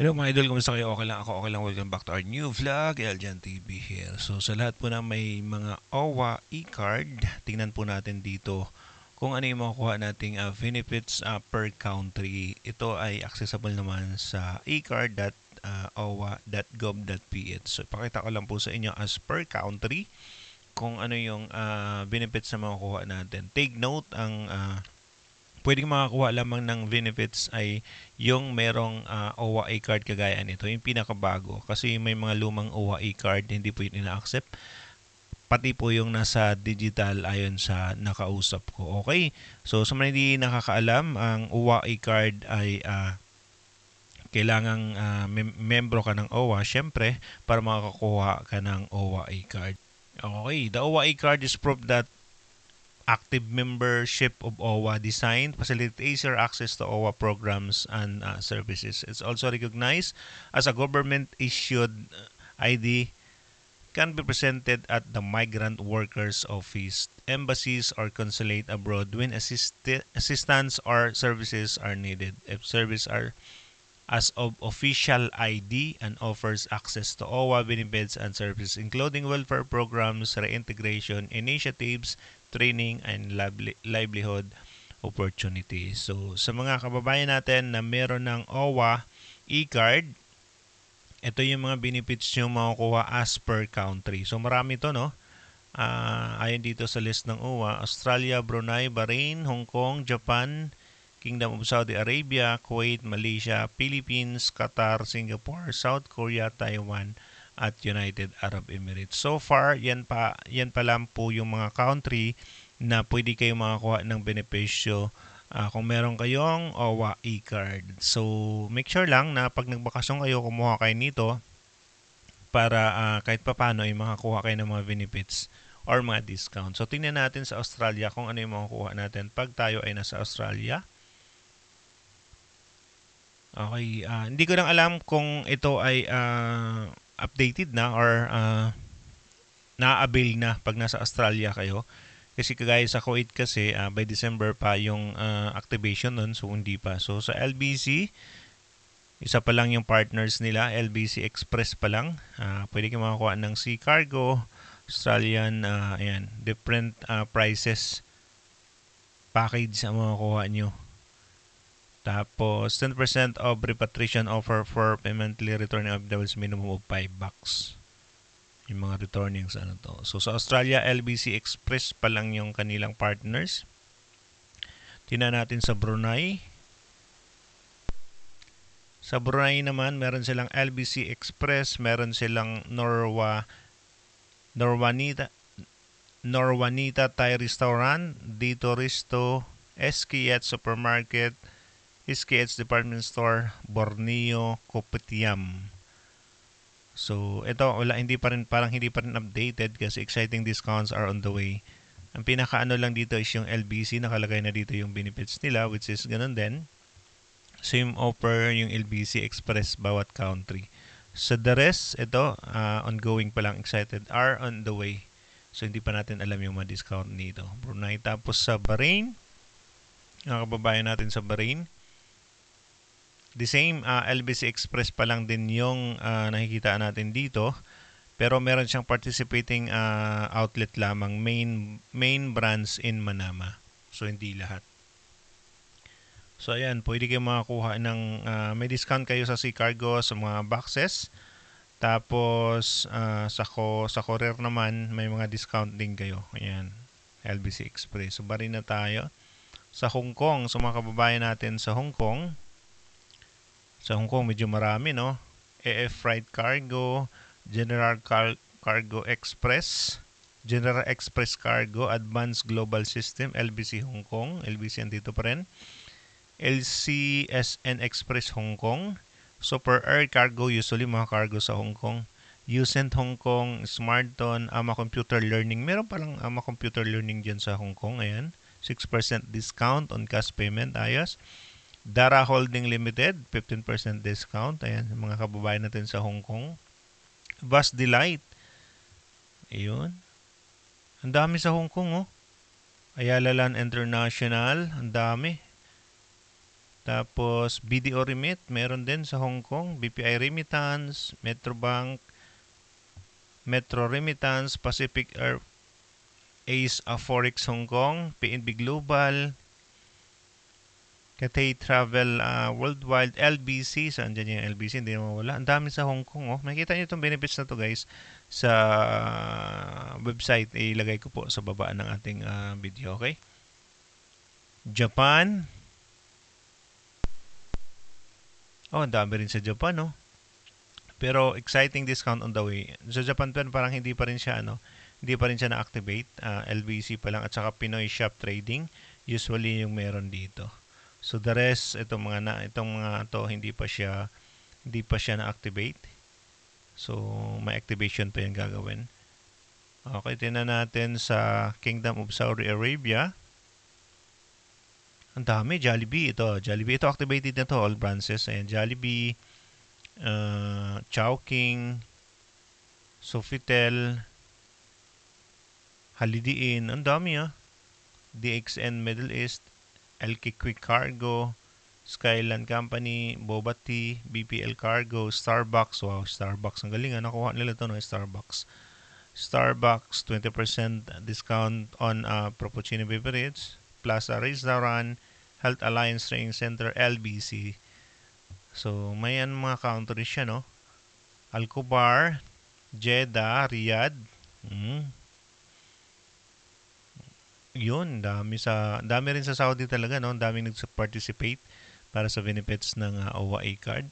Hello mga idol, kumusta kayo? Okay lang ako, okay lang. Welcome back to our new vlog, Eljan TV here. So sa lahat po na may mga OWA e-card, tingnan po natin dito kung ano yung makukuha nating benefits per country. Ito ay accessible naman sa ecard.owa.gov.ph. So ipakita ko lang po sa inyo as per country kung ano yung benefits na makukuha natin. Take note, ang pwedeng makakuha lamang ng benefits ay yung merong OWA e-card kagaya nito, yung pinakabago. Kasi may mga lumang OWA e-card, hindi po yun ina-accept. Pati po yung nasa digital ayon sa nakausap ko. Okay? So, sa mga hindi nakakaalam, ang OWA e-card ay kailangang membro ka ng OWA, syempre, para makakuha ka ng OWA e-card. Okay, the OWA e-card is proof that active membership of OWA design facilitates easier access to OWA programs and services. It's also recognized as a government-issued ID can be presented at the migrant workers office, embassies, or consulate abroad when assistance or services are needed. If services are as of official ID and offers access to OWA benefits and services including welfare programs, reintegration initiatives, training, and livelihood opportunities. So, sa mga kababayan natin na meron ng OWA e-card, ito yung mga benefits nyo makukuha as per country. So, marami to, no? Ayon dito sa list ng OWA, Australia, Brunei, Bahrain, Hong Kong, Japan, Kingdom of Saudi Arabia, Kuwait, Malaysia, Philippines, Qatar, Singapore, South Korea, Taiwan, at United Arab Emirates. So far, yan pa lang po yung mga country na pwede kayo makakuha ng benepisyo kung meron kayong OWA e-card. So, make sure lang na pag nagbakasyon kayo, kumuha kayo nito para kahit papano ay makakuha kayo ng mga benefits or mga discount. So, tingnan natin sa Australia kung ano yung makukuha natin pag tayo ay nasa Australia. Okay, hindi ko lang alam kung ito ay updated na or na-avail na pag nasa Australia kayo. Kasi kagaya sa Kuwait kasi by December pa yung activation nun, so hindi pa. So sa LBC, isa pa lang yung partners nila, LBC Express pa lang. Pwede kayo makakuha ng Sea Cargo, Australian, ayan, different prices package ang makakuha nyo. Tapos, 10% of repatriation offer for permanently returning OFWs minimum of $5. Yung mga returning sa ano to. So, sa Australia, LBC Express pa lang yung kanilang partners. Tingnan natin sa Brunei. Sa Brunei naman, meron silang LBC Express, meron silang Norwanita, Norwanita Thai Restaurant, Dito Risto, Esquiet Supermarket, SKH Department Store, Borneo, Kopitiam. So, ito parang hindi pa rin updated kasi exciting discounts are on the way. Ang pinakaano lang dito is yung LBC, nakalagay na dito yung benefits nila which is ganun din. Same offer yung LBC Express bawat country. So the rest, ito, ongoing pa lang, excited, are on the way. So hindi pa natin alam yung mga discount nito. Brunei, tapos sa Bahrain, mga kababayan natin sa Bahrain, the same LBC Express pa lang din yung nakikita natin dito. Pero meron siyang participating outlet lamang, main branch in Manama. So hindi lahat. So ayan, pwede kayo makakuha ng may discount kayo sa Sea Cargo sa mga boxes. Tapos sa courier naman may mga discount din kayo. Ayan, LBC Express. So bari na tayo. Sa Hong Kong, sa mga kababayan natin sa Hong Kong, medyo marami, no? AF Freight Cargo, Cargo Express, General Express Cargo, Advanced Global System, LBC Hong Kong, LBC andito pa rin, LCSN Express Hong Kong, Super Air Cargo, usually mga cargo sa Hong Kong, Ucent Hong Kong, Smartton, Ama Computer Learning. Meron palang Ama Computer Learning dyan sa Hong Kong. Ayan. 6% discount on cash payment. Ayos. Dara Holding Limited, 15% discount. Ayan, mga kababayan natin sa Hong Kong. Bus Delight. Ayun. Ang dami sa Hong Kong, oh. Ayala Land International. Ang dami. Tapos, BDO Remit, meron din sa Hong Kong. BPI Remittance, Metrobank, Metro Remittance, Pacific Air, Ace Forex Hong Kong, PNB Global, Cathay Travel Worldwide, LBC. Saan dyan yung LBC? Hindi naman wala. Ang dami sa Hong Kong. Oh. Makikita nyo itong benefits na to guys sa website. Ilagay ko po sa baba ng ating video. Okay? Japan. Oh, ang dami rin sa Japan. Oh. Pero exciting discount on the way. Sa Japan pen parang hindi pa rin siya hindi pa rin siya na-activate. LBC pa lang at saka Pinoy Shop Trading usually yung meron dito. So the rest itong mga to hindi pa siya na-activate. So may activation pa 'yung gagawin. Okay, tingnan natin sa Kingdom of Saudi Arabia. Ang dami, Jollibee ito. Jollibee ito activated na to, all branches. Ayan, Jollibee, Chowking, Sofitel, Holiday Inn. Ang dami DXN Middle East, LK Quick Cargo, Skyline Company, Boba Tea, BPL Cargo, Starbucks. Wow, Starbucks. Ang galing nakuha nila ito, no? Starbucks. Starbucks, 20% discount on Frappuccino beverage. Plaza Restaurant, Health Alliance Training Center, LBC. So, may mga countries siya, no? Alcobar, Jeddah, Riyadh. Yun, dami rin sa Saudi talaga, no? Daming nag-participate para sa benefits ng OWA card.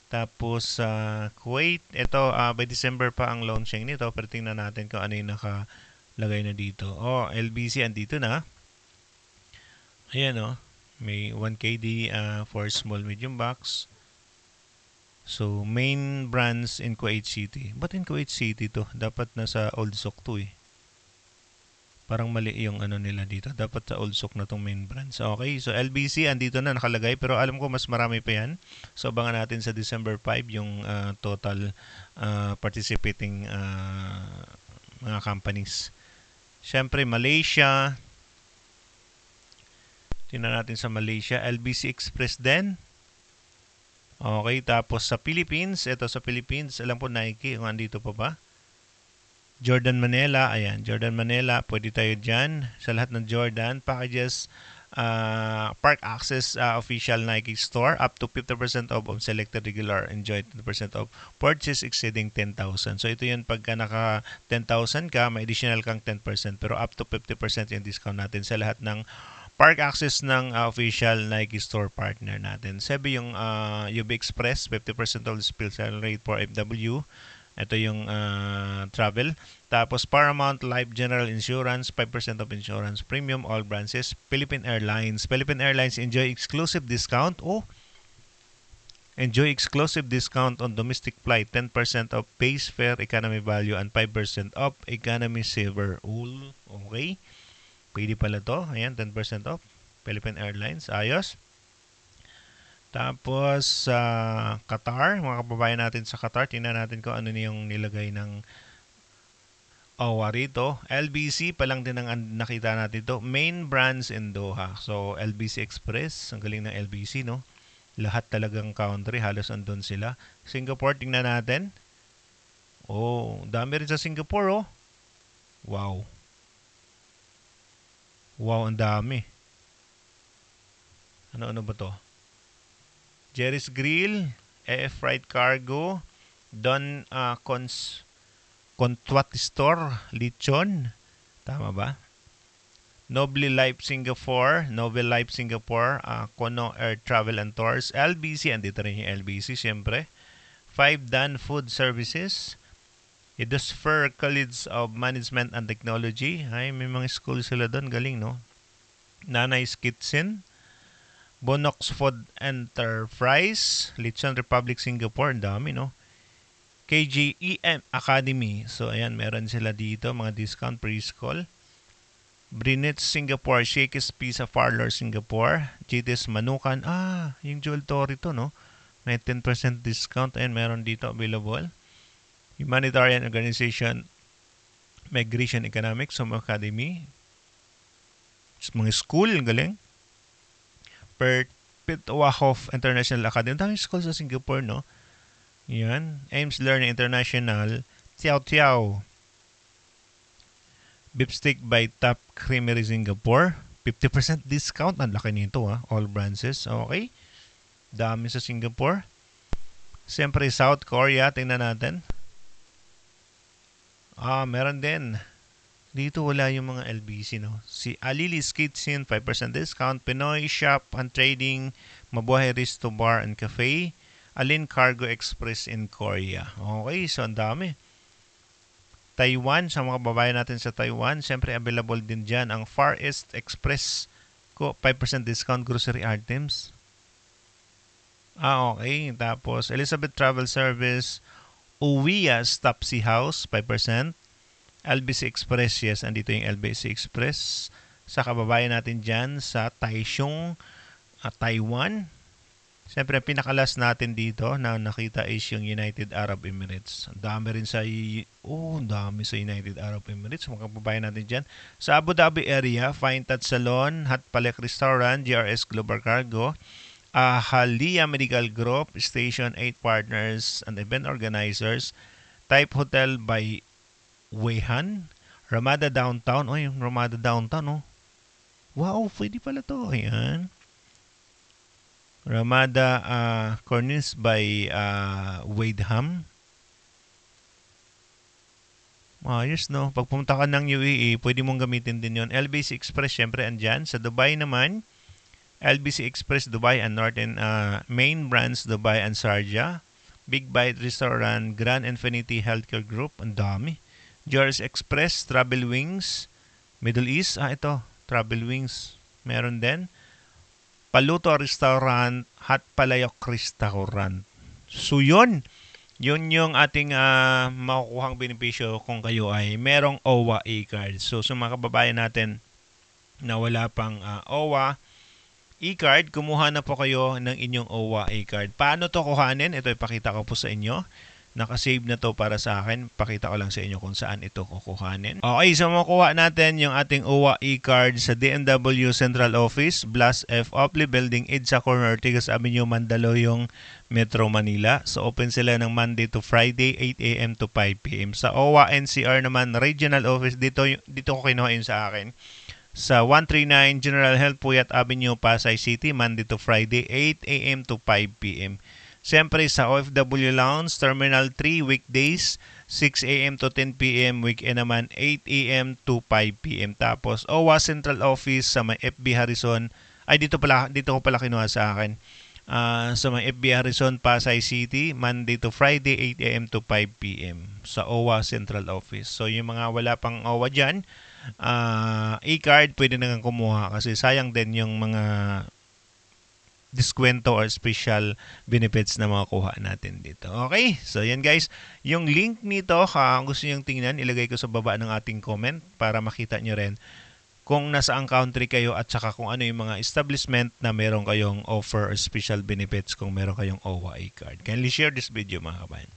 Tapos sa Kuwait, ito by December pa ang launching nito, pero tingnan natin kung ano yung nakalagay na dito. Oh, LBC andito na. Ayan may 1KD for small medium box. So main brands in Kuwait City. Ba't in Kuwait City to? Dapat nasa Old Sock to eh. Parang mali yung nila dito. Dapat sa Old Sock na tong main brands. Okay, so LBC andito na nakalagay pero alam ko mas marami pa yan. So abangan natin sa December 5 yung total participating mga companies. Siyempre Malaysia. Tingnan natin sa Malaysia, LBC Express din. Okay, tapos sa Philippines, ito sa Philippines, alam po Nike, kung andito pa ba? Jordan Manila, ayan, Jordan Manila, pwede tayo dyan. Sa lahat ng Jordan, packages, Park Access official Nike store, up to 50% off of selected regular, enjoy 20% off, purchase exceeding 10,000. So ito yun, pagka naka 10,000 ka, may additional kang 10%, pero up to 50% yung discount natin sa lahat ng Park Access ng official Nike store partner natin. Sabi yung UB Express, 50% of the special rate for FW. Ito yung travel. Tapos Paramount Life General Insurance, 5% of insurance premium, all branches. Philippine Airlines. Philippine Airlines enjoy exclusive discount. Enjoy exclusive discount on domestic flight, 10% of base fare economy value and 5% off economy saver. Okay. Pwede pala to. Ayan, 10% off. Philippine Airlines. Ayos. Tapos sa Qatar, mga kababayan natin sa Qatar, tingnan natin kung ano yung nilagay ng OWA rito. LBC pa lang din ang nakita natin to. Main brands in Doha. So, LBC Express. Ang galing ng LBC, no? Lahat talagang country. Halos andun sila. Singapore, tingnan natin. Dami rin sa Singapore, Wow. Wow, ang dami. Ano ba to? Jerry's Grill, AF Freight Cargo, Don Contwat Store, Lichon. Tama ba? Noble Life Singapore, Kono Air Travel and Tours, LBC, andito rin yung LBC, siyempre. 5 Dan Food Services, Edosfer College of Management and Technology. Ay, may mga school sila doon. Galing, no? Nanay's Kitchen. Bonox Food Enterprise. Lechon Republic Singapore. Ang dami, no? KJEM Academy. So, ayan, meron sila dito. Mga discount preschool. Brinets Singapore. Shakey's Pizza Parlor Singapore. GTS Manukan. Yung Jewel Torre to, no? May 10% discount. Ayan, meron dito available. Humanitarian Organization Migration Economics Home Academy. Mga school, galing. Pitwahof International Academy. Ang daming school sa Singapore, no? Yan. Ames Learning International. Tiao Tiao. Beef steak by Top Creamery Singapore. 50% discount. Ang laki nito, ha? All branches. Okay. Dami sa Singapore. Siyempre, South Korea. Tingnan natin. Meron din. Dito wala yung mga LBC, no? Si Alilis Kitchen, 5% discount. Pinoy Shop and Trading, Mabuhay Resto Bar and Cafe. Alin Cargo Express in Korea. Okay, so ang dami. Taiwan, sa mga babae natin sa Taiwan, siyempre available din dyan ang Far East Express ko, 5% discount grocery items. Okay. Tapos, Elizabeth Travel Service, Uwias Tapsi House, 5%. LBC Express, yes, andito yung LBC Express sa kababayan natin dyan sa Taichung, Taiwan. Siyempre, pinakalas natin dito na nakita is yung United Arab Emirates. Ang dami rin sa dami sa United Arab Emirates, mga kababayan natin dyan. Sa Abu Dhabi area, Fine Touch Salon, Hot Palek Restaurant, GRS Global Cargo, Halia Medical Group, Station 8 Partners and Event Organizers, Type Hotel by Weihan, Ramada Downtown. Yung Ramada Downtown, oh. Wow, pwede pala to. Ayan. Ramada Cornice by Wadeham. Ayos, no? Pag pumunta ka ng UAE, pwede mong gamitin din yon. LBC Express, syempre, andyan. Sa Dubai naman, LBC Express Dubai and Northern main brands Dubai and Sharjah. Big Bite Restaurant, Grand Infinity Healthcare Group. Ang dami. George Express, Travel Wings, Middle East. Ito, Travel Wings. Meron din. Paluto Restaurant, Hot Palayok Restaurant. So, yun yung ating makukuhang benepisyo kung kayo ay merong OWA e-card. So, sa mga kababayan natin na wala pang OWA e-card, kumuha na po kayo ng inyong OWA e-card. Paano to kuhanin? Ito ipakita ko po sa inyo. Nakasave na to para sa akin. Pakita ko lang sa inyo kung saan ito kukuhanin. Okay, so makuha natin yung ating OWA e-card sa DMW Central Office, Blas F. Opley Building, EDSA Corner, Ortigas Avenue, Mandaluyong, Metro Manila. So open sila ng Monday to Friday, 8 a.m. to 5 p.m. Sa OWA NCR naman, Regional Office, dito ko kinuha yun sa akin. Sa 139 General Health Puyat Avenue, Pasay City, Monday to Friday, 8 a.m. to 5 p.m. Siyempre sa OFW Lounge, Terminal 3, weekdays, 6 a.m. to 10 p.m. Weekend naman, 8 a.m. to 5 p.m. Tapos, OWA Central Office sa may FB Harrison. Dito ko pala kinuha sa akin. Sa may FB Harrison, Pasay City, Monday to Friday, 8 a.m. to 5 p.m. Sa OWA Central Office. So, yung mga wala pang OWA dyan, e-card, pwede na kumuha kasi sayang din yung mga diskwento or special benefits na makukuha natin dito. Okay? So, yan guys. Yung link nito, kung gusto nyo tingnan, ilagay ko sa baba ng ating comment para makita nyo rin kung nasaang country kayo at saka kung ano yung mga establishment na meron kayong offer or special benefits kung meron kayong OWA e-card. Kindly share this video mga kabayan.